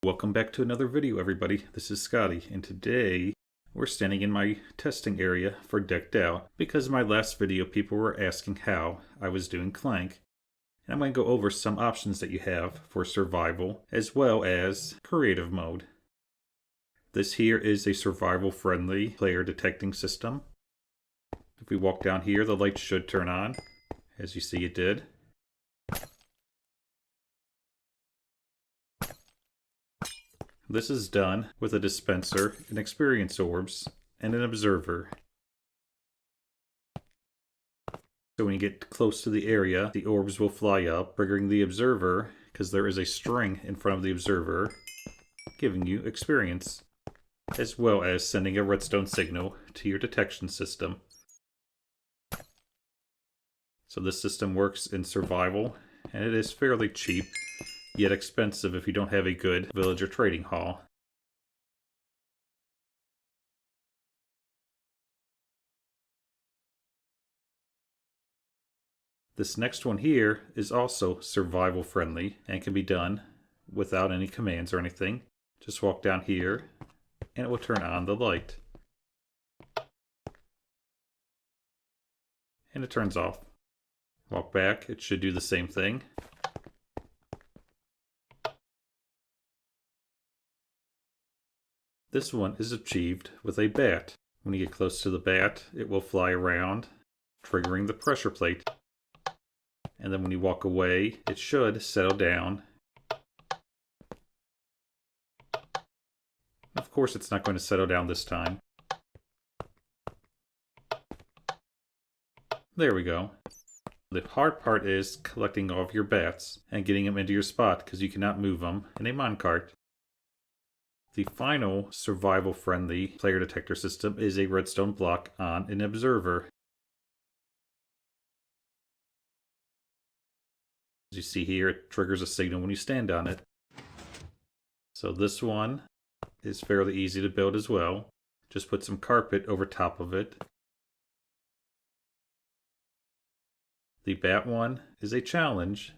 Welcome back to another video, everybody. This is Scotty, and today we're standing in my testing area for Decked Out because in my last video people were asking how I was doing Clank. And I'm going to go over some options that you have for survival as well as creative mode. This here is a survival friendly player detecting system. If we walk down here, the light should turn on. As you see, it did. This is done with a dispenser, an experience orbs, and an observer. So when you get close to the area, the orbs will fly up, triggering the observer, because there is a string in front of the observer, giving you experience, as well as sending a redstone signal to your detection system. So this system works in survival, and it is fairly cheap, yet expensive if you don't have a good villager trading hall. This next one here is also survival friendly and can be done without any commands or anything. Just walk down here and it will turn on the light. And it turns off. Walk back, it should do the same thing. This one is achieved with a bat. When you get close to the bat, it will fly around, triggering the pressure plate. And then when you walk away, it should settle down. Of course, it's not going to settle down this time. There we go. The hard part is collecting all of your bats and getting them into your spot because you cannot move them in a minecart. The final survival-friendly player detector system is a redstone block on an observer. As you see here, it triggers a signal when you stand on it. So this one is fairly easy to build as well. Just put some carpet over top of it. The bat one is a challenge,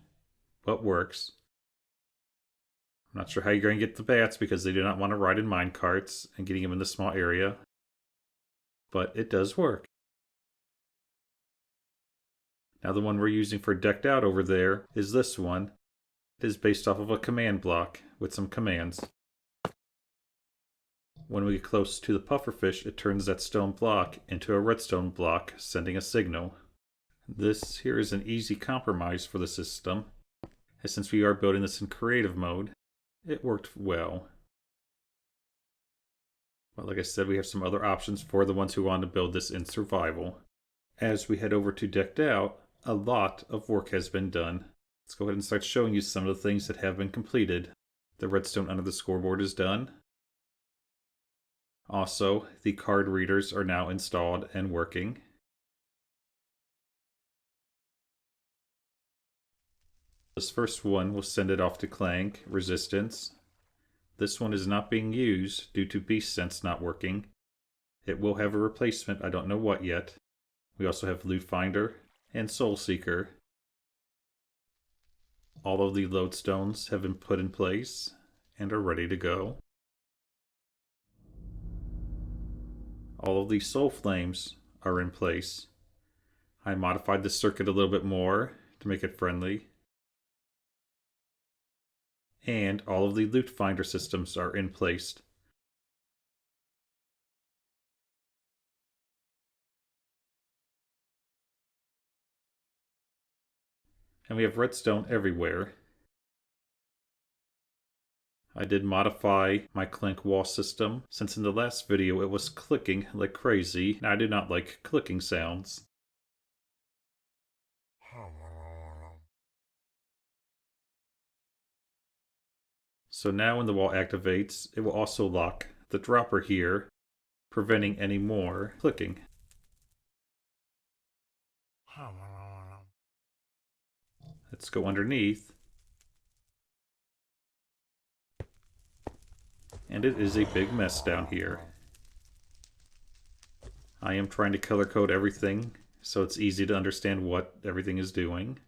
but works. I'm not sure how you're going to get the bats because they do not want to ride in mine carts and getting them in the small area. But it does work. Now the one we're using for Decked Out over there is this one. It is based off of a command block with some commands. When we get close to the pufferfish, it turns that stone block into a redstone block, sending a signal. This here is an easy compromise for the system, and since we are building this in creative mode, it worked well. But like I said, we have some other options for the ones who want to build this in survival. As we head over to Decked Out, a lot of work has been done. Let's go ahead and start showing you some of the things that have been completed. The redstone under the scoreboard is done. Also, the card readers are now installed and working. This first one will send it off to Clank, resistance. This one is not being used due to beast sense not working. It will have a replacement, I don't know what yet. We also have loot finder and soul seeker. All of the lodestones have been put in place and are ready to go. All of the soul flames are in place. I modified the circuit a little bit more to make it friendly. And all of the loot finder systems are in place. And we have redstone everywhere. I did modify my Clank wall system, since in the last video it was clicking like crazy, and I do not like clicking sounds. So now when the wall activates, it will also lock the dropper here, preventing any more clicking. Let's go underneath. And it is a big mess down here. I am trying to color code everything so it's easy to understand what everything is doing.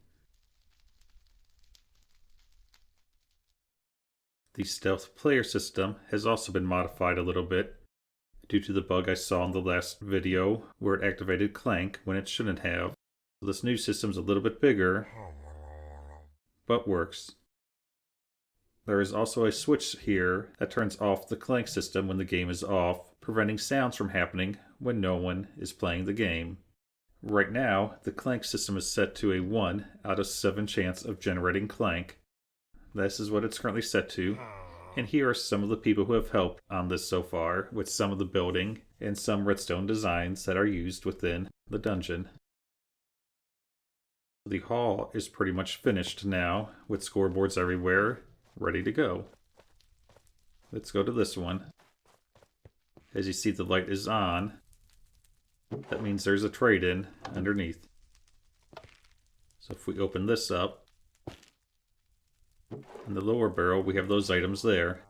The stealth player system has also been modified a little bit due to the bug I saw in the last video where it activated Clank when it shouldn't have. So this new system's a little bit bigger, but works. There is also a switch here that turns off the Clank system when the game is off, preventing sounds from happening when no one is playing the game. Right now, the Clank system is set to a 1 out of 7 chance of generating Clank. This is what it's currently set to. And here are some of the people who have helped on this so far with some of the building and some redstone designs that are used within the dungeon. The hall is pretty much finished now with scoreboards everywhere, ready to go. Let's go to this one. As you see, the light is on. That means there's a trade-in underneath. So if we open this up, in the lower barrel, we have those items there.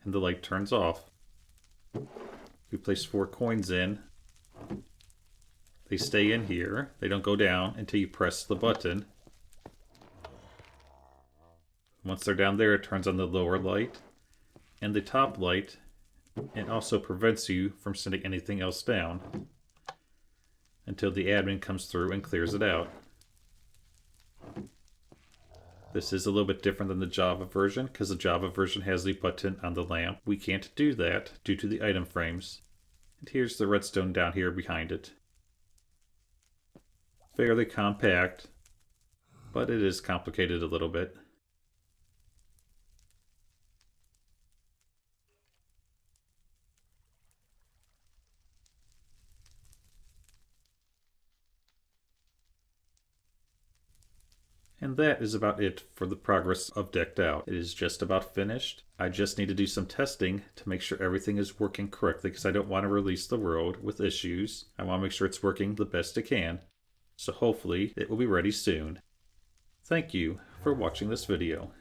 And the light turns off. We place 4 coins in. They stay in here. They don't go down until you press the button. Once they're down there, it turns on the lower light and the top light, and also prevents you from sending anything else down until the admin comes through and clears it out. This is a little bit different than the Java version, because the Java version has the button on the lamp. We can't do that due to the item frames. And here's the redstone down here behind it. Fairly compact, but it is complicated a little bit. And that is about it for the progress of Decked Out. It is just about finished. I just need to do some testing to make sure everything is working correctly, because I don't want to release the world with issues. I want to make sure it's working the best it can. So hopefully it will be ready soon. Thank you for watching this video.